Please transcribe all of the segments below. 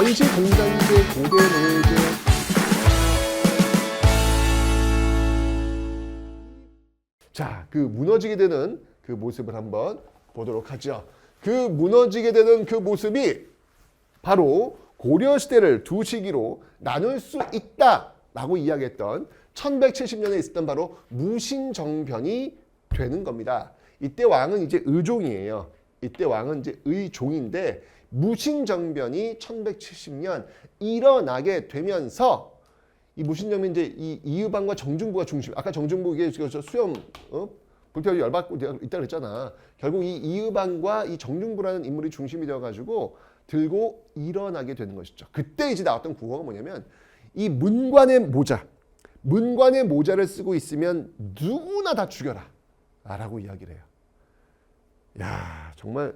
원시 공산제 고대 노예제 자, 그 무너지게 되는 그 모습을 한번 보도록 하죠. 그 무너지게 되는 그 모습이 바로 고려시대를 두 시기로 나눌 수 있다라고 이야기했던 1170년에 있었던 바로 무신정변이 되는 겁니다. 이때 왕은 이제 의종이에요. 이때 왕은 이제 의종인데 무신정변이 1170년 일어나게 되면서 이 무신정변 이제 이 이의방과 정중부가 중심. 아까 정중부 이게 수염 불태워 열받고 있다 그랬잖아. 결국 이 이의방과 이 정중부라는 인물이 중심이 되어가지고 들고 일어나게 되는 것이죠. 그때 이제 나왔던 구호가 뭐냐면 이 문관의 모자를 쓰고 있으면 누구나 다 죽여라 라고 이야기를 해요. 야, 정말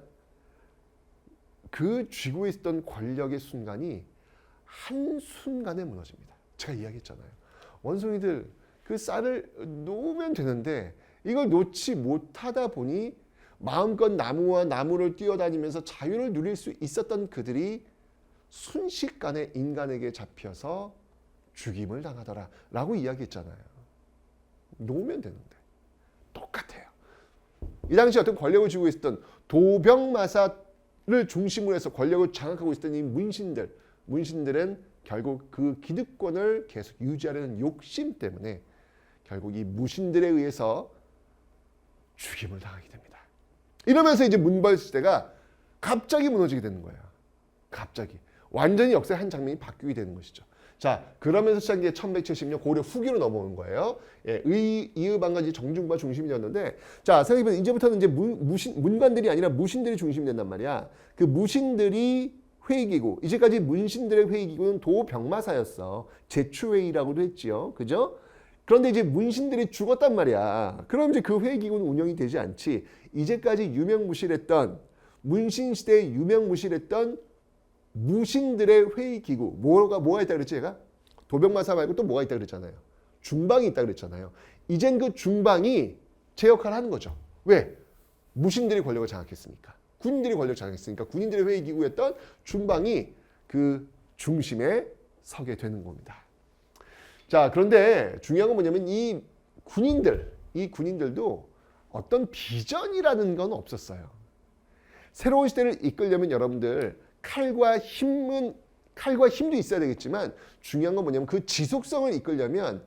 그 쥐고 있었던 권력의 순간이 한순간에 무너집니다. 제가 이야기했잖아요. 원숭이들 그 쌀을 놓으면 되는데 이걸 놓지 못하다 보니 마음껏 나무와 나무를 뛰어다니면서 자유를 누릴 수 있었던 그들이 순식간에 인간에게 잡혀서 죽임을 당하더라 라고 이야기했잖아요. 놓으면 되는데 똑같아요. 이 당시 어떤 권력을 쥐고 있었던 도병마사를 중심으로 해서 권력을 장악하고 있었던 이 문신들은 결국 그 기득권을 계속 유지하려는 욕심 때문에 결국 이 무신들에 의해서 죽임을 당하게 됩니다. 이러면서 이제 문벌 시대가 갑자기 무너지게 되는 거예요. 갑자기. 완전히 역사의 한 장면이 바뀌게 되는 것이죠. 자, 그러면서 시작한 게 1170년 고려 후기로 넘어오는 거예요. 예, 이의방과 정중부가 중심이 되었는데, 자, 생각해보면 이제부터는 이제 문관들이 아니라 무신들이 중심이 된단 말이야. 그 무신들이 회의기구, 이제까지 문신들의 회의기구는 도병마사였어. 제추회의라고도 했지요. 그죠? 그런데 이제 문신들이 죽었단 말이야. 그럼 이제 그 회의기구는 운영이 되지 않지. 이제까지 유명무실했던, 문신시대에 유명무실했던 무신들의 회의기구, 뭐가 있다 그랬지 얘가? 도병마사 말고 또 뭐가 있다 그랬잖아요. 중방이 있다 그랬잖아요. 이젠 그 중방이 제 역할을 하는 거죠. 왜? 무신들이 권력을 장악했으니까. 군인들이 권력을 장악했으니까 군인들의 회의기구였던 중방이 그 중심에 서게 되는 겁니다. 자, 그런데 중요한 건 뭐냐면 이 군인들도 어떤 비전이라는 건 없었어요. 새로운 시대를 이끌려면 여러분들 칼과 힘도 있어야 되겠지만 중요한 건 뭐냐면 그 지속성을 이끌려면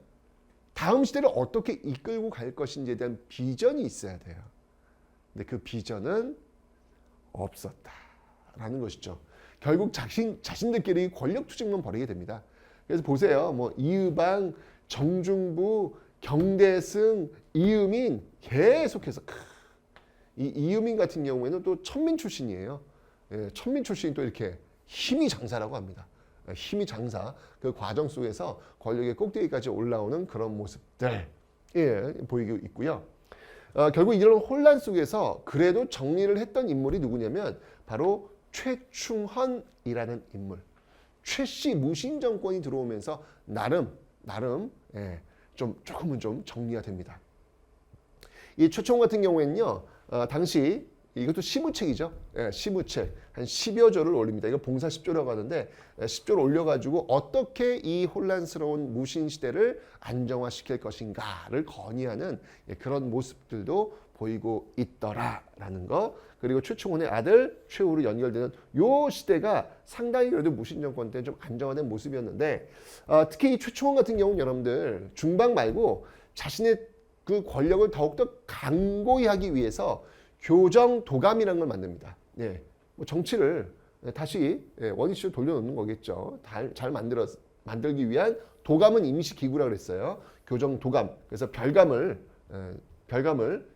다음 시대를 어떻게 이끌고 갈 것인지에 대한 비전이 있어야 돼요. 근데 그 비전은 없었다라는 것이죠. 결국 자신들끼리 권력 투쟁만 벌이게 됩니다. 그래서 보세요. 뭐 이의방, 정중부, 경대승, 이의민 계속해서 이 이의민 같은 경우에는 또 천민 출신이에요. 예, 천민 출신이 또 이렇게 힘이 장사라고 합니다. 힘이 장사 그 과정 속에서 권력의 꼭대기까지 올라오는 그런 모습들 보이고 있고요. 결국 이런 혼란 속에서 그래도 정리를 했던 인물이 누구냐면 바로 최충헌이라는 인물. 최씨 무신 정권이 들어오면서 나름 조금은 좀 정리가 됩니다. 이 최충헌 같은 경우에는요, 당시 이것도 시무책이죠. 시무책 한 10여 조를 올립니다. 이거 봉사 10조라고 하는데 10조를 올려가지고 어떻게 이 혼란스러운 무신 시대를 안정화시킬 것인가를 건의하는 그런 모습들도 보이고 있더라라는 거. 그리고 최충헌의 아들 최후로 연결되는 요 시대가 상당히 그래도 무신 정권 때 좀 안정화된 모습이었는데 특히 이 최충헌 같은 경우는 여러분들 중방 말고 자신의 그 권력을 더욱더 강고히 하기 위해서 교정도감이라는 걸 만듭니다. 예, 뭐 정치를 다시 원위치로 돌려놓는 거겠죠. 잘 만들기 위한 도감은 임시기구라고 그랬어요. 교정도감. 그래서 별감을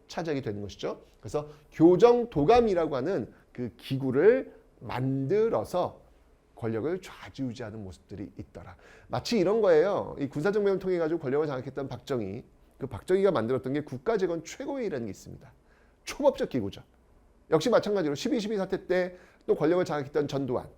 차지하게 되는 것이죠. 그래서 교정도감이라고 하는 그 기구를 만들어서 권력을 좌지우지하는 모습들이 있더라. 마치 이런 거예요. 이 군사정변을 통해 가지고 권력을 장악했던 박정희. 그 박정희가 만들었던 게 국가재건 최고회의라는 게 있습니다. 초법적 기구죠. 역시 마찬가지로 12.12 사태 때 또 권력을 장악했던 전두환.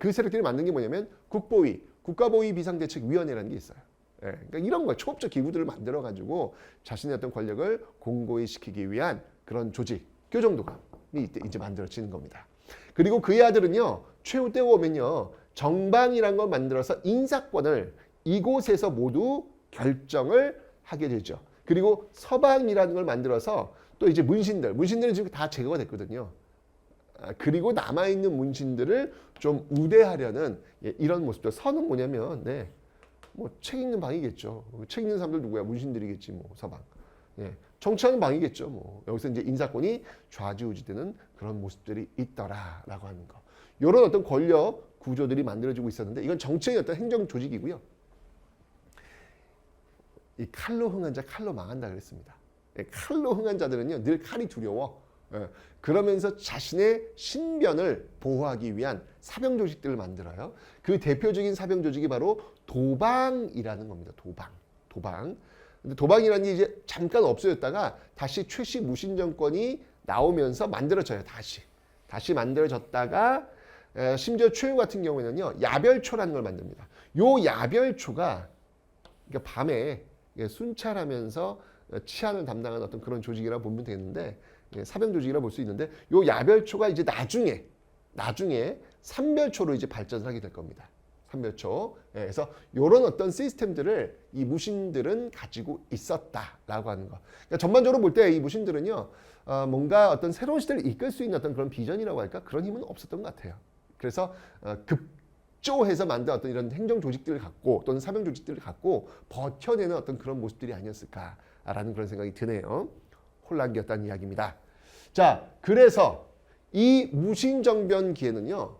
그 세력들이 만든 게 뭐냐면 국보위, 국가보위 비상대책위원회라는 게 있어요. 그러니까 이런 거 초법적 기구들을 만들어가지고 자신의 어떤 권력을 공고히 시키기 위한 그런 조직, 교정도감이 이때 이제 만들어지는 겁니다. 그리고 그의 아들은요, 최후 때가 오면요, 정방이란 걸 만들어서 인사권을 이곳에서 모두 결정을 하게 되죠. 그리고 서방이라는 걸 만들어서 또 이제 문신들은 지금 다 제거가 됐거든요. 그리고 남아있는 문신들을 좀 우대하려는 이런 모습들. 선은 뭐냐면 뭐 책 읽는 방이겠죠. 책 읽는 사람들 누구야? 문신들이겠지 뭐 서방. 정치하는 방이겠죠. 뭐 여기서 이제 인사권이 좌지우지되는 그런 모습들이 있더라라고 하는 거. 이런 어떤 권력 구조들이 만들어지고 있었는데 이건 정치의 어떤 행정 조직이고요. 이 칼로 흥한 자 칼로 망한다 그랬습니다. 칼로 흥한 자들은요 늘 칼이 두려워. 그러면서 자신의 신변을 보호하기 위한 사병 조직들을 만들어요. 그 대표적인 사병 조직이 바로 도방이라는 겁니다. 도방. 근데 도방이라는 게 이제 잠깐 없어졌다가 다시 최씨 무신 정권이 나오면서 만들어져요. 다시 만들어졌다가 심지어 최후 같은 경우에는요 야별초라는 걸 만듭니다. 요 야별초가 그러니까 밤에 순찰하면서 치안을 담당하는 어떤 그런 조직이라 보면 되는데 사병 조직이라 볼 수 있는데 요 야별초가 이제 나중에 삼별초로 이제 발전을 하게 될 겁니다. 삼별초. 그래서 이런 어떤 시스템들을 이 무신들은 가지고 있었다라고 하는 거. 그러니까 전반적으로 볼 때 이 무신들은요 뭔가 어떤 새로운 시대를 이끌 수 있는 어떤 그런 비전이라고 할까 그런 힘은 없었던 것 같아요. 그래서 급조해서 만든 어떤 이런 행정 조직들을 갖고 또는 사병 조직들을 갖고 버텨내는 어떤 그런 모습들이 아니었을까라는 그런 생각이 드네요. 혼란기였다는 이야기입니다. 자, 그래서 이 무신정변기에는요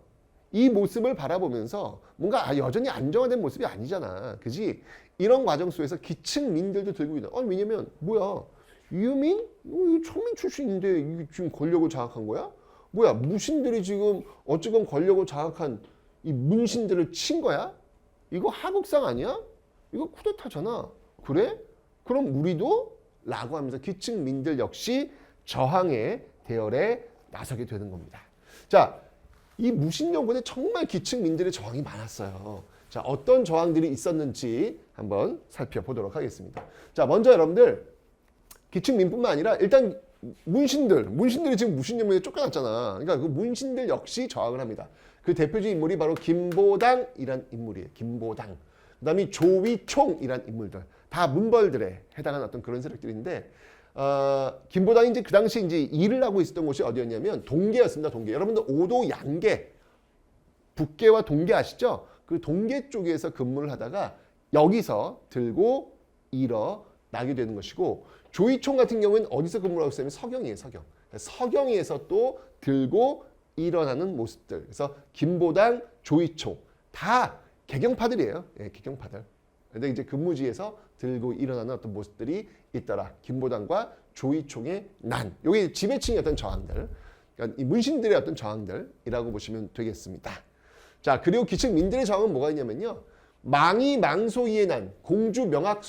이 모습을 바라보면서 뭔가 여전히 안정화된 모습이 아니잖아. 그지? 이런 과정 속에서 기층민들도 들고 있는. 왜냐면 뭐야? 유민? 천민 출신인데 이게 지금 권력을 장악한 거야? 뭐야? 무신들이 지금 어쨌건 권력을 장악한 이 문신들을 친 거야? 이거 하극상 아니야? 이거 쿠데타잖아. 그래? 그럼 우리도? 라고 하면서 기층민들 역시 저항의 대열에 나서게 되는 겁니다. 자, 이 무신정권에 정말 기층민들의 저항이 많았어요. 자, 어떤 저항들이 있었는지 한번 살펴보도록 하겠습니다. 자, 먼저 여러분들 기층민뿐만 아니라 일단 문신들이 지금 무신정권에 쫓겨났잖아. 그러니까 그 문신들 역시 저항을 합니다. 그 대표적인 인물이 바로 김보당이란 인물이에요. 김보당. 그다음에 조위총이란 인물들. 다 문벌들에 해당하는 어떤 그런 세력들인데 김보당이 이제 그 당시 이제 일을 하고 있었던 곳이 어디였냐면 동계였습니다. 동계. 여러분들 오도 양계, 북계와 동계 아시죠? 그 동계 쪽에서 근무를 하다가 여기서 들고 일어나게 되는 것이고 조이총 같은 경우는 어디서 근무를 하고 있었냐면 서경이에요. 서경에서 또 들고 일어나는 모습들. 그래서 김보당, 조이총 다 개경파들이에요. 개경파들. 근데 이제 근무지에서 들고 일어나는 어떤 모습들이 있더라. 김보당과 조이총의 난. 요게 지배층의 어떤 저항들. 그러니까 이 문신들의 어떤 저항들이라고 보시면 되겠습니다. 자, 그리고 기층민들의 저항은 뭐가 있냐면요. 망이 망소이의 난, 공주 명학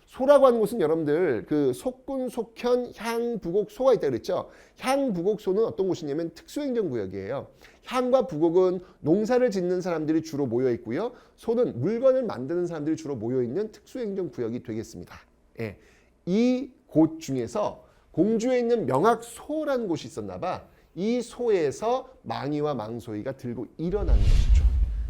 소라고 하는 곳은 여러분들 그 속군, 속현, 향, 부곡, 소가 있다 그랬죠. 향, 부곡, 소는 어떤 곳이냐면 특수행정구역이에요. 향과 부곡은 농사를 짓는 사람들이 주로 모여 있고요. 소는 물건을 만드는 사람들이 주로 모여 있는 특수행정구역이 되겠습니다. 이 곳 중에서 공주에 있는 명학소라는 곳이 있었나 봐. 이 소에서 망이와 망소이가 들고 일어나는 것이죠.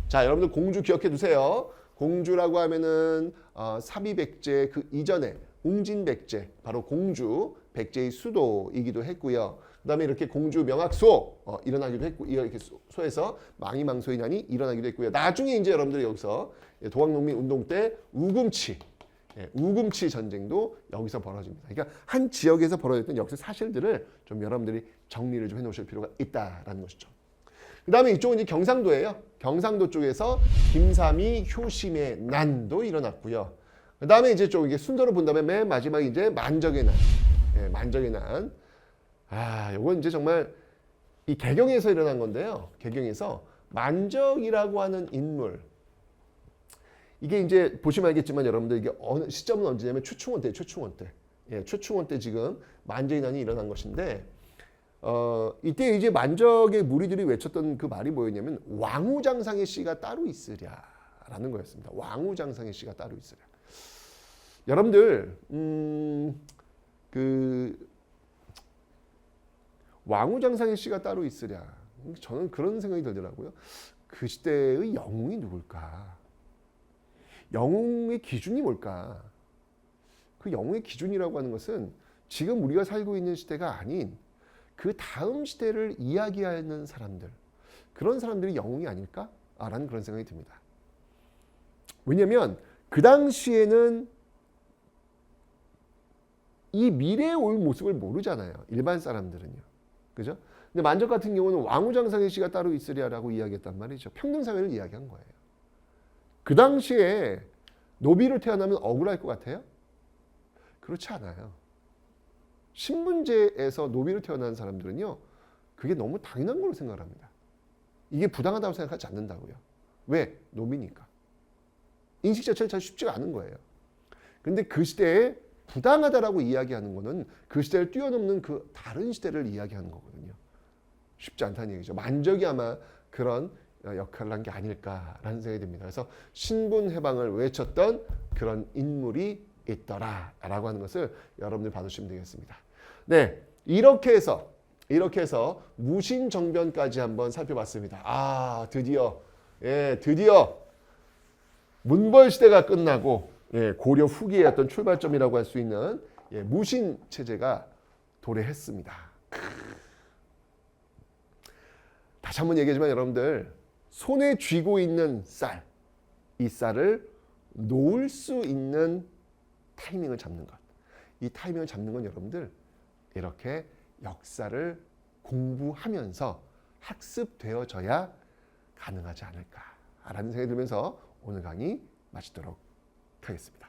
자, 여러분들 공주 기억해 두세요. 공주라고 하면은 사비백제 그 이전에 웅진백제 바로 공주 백제의 수도이기도 했고요. 그다음에 이렇게 공주 명학소 일어나기도 했고 이렇게 소에서 망이망소이난이 일어나기도 했고요. 나중에 이제 여러분들이 여기서 동학농민 운동 때 우금치 전쟁도 여기서 벌어집니다. 그러니까 한 지역에서 벌어졌던 역사 사실들을 좀 여러분들이 정리를 좀 해놓으실 필요가 있다라는 것이죠. 그 다음에 이쪽은 이제 경상도예요. 경상도 쪽에서 김삼이 효심의 난도 일어났고요. 그 다음에 이제 좀 이게 순서로 본다면 맨 마지막에 이제 만적의 난. 만적의 난. 요건 이제 정말 이 개경에서 일어난 건데요. 개경에서 만적이라고 하는 인물. 이게 이제 보시면 알겠지만 여러분들 이게 어느 시점은 언제냐면 최충원 때. 최충원 때 지금 만적의 난이 일어난 것인데 이때 이제 만적의 무리들이 외쳤던 그 말이 뭐였냐면 왕후장상의 씨가 따로 있으랴라는 거였습니다. 왕후장상의 씨가 따로 있으랴. 여러분들 그 왕후장상의 씨가 따로 있으랴. 저는 그런 생각이 들더라고요. 그 시대의 영웅이 누굴까? 영웅의 기준이 뭘까? 그 영웅의 기준이라고 하는 것은 지금 우리가 살고 있는 시대가 아닌 그 다음 시대를 이야기하는 사람들, 그런 사람들이 영웅이 아닐까? 라는 그런 생각이 듭니다. 왜냐하면 그 당시에는 이 미래에 올 모습을 모르잖아요. 일반 사람들은요. 그죠? 근데 만적 같은 경우는 왕후장상의 씨가 따로 있으리라고 이야기했단 말이죠. 평등사회를 이야기한 거예요. 그 당시에 노비로 태어나면 억울할 것 같아요? 그렇지 않아요. 신분제에서 노비로 태어난 사람들은요, 그게 너무 당연한 걸로 생각합니다. 이게 부당하다고 생각하지 않는다고요. 왜? 노비니까. 인식 자체는 잘 쉽지가 않은 거예요. 근데 그 시대에 부당하다라고 이야기하는 거는 그 시대를 뛰어넘는 그 다른 시대를 이야기하는 거거든요. 쉽지 않다는 얘기죠. 만적이 아마 그런 역할을 한 게 아닐까라는 생각이 듭니다. 그래서 신분 해방을 외쳤던 그런 인물이 있더라라고 하는 것을 여러분들 봐주시면 되겠습니다. 네, 이렇게 해서 무신정변까지 한번 살펴봤습니다. 드디어 문벌 시대가 끝나고 고려 후기의 어떤 출발점이라고 할 수 있는 무신 체제가 도래했습니다. 다시 한번 얘기하지만 여러분들 손에 쥐고 있는 쌀, 이 쌀을 놓을 수 있는 타이밍을 잡는 것. 이 타이밍을 잡는 건 여러분들 이렇게 역사를 공부하면서 학습되어져야 가능하지 않을까라는 생각이 들면서 오늘 강의 마치도록 하겠습니다.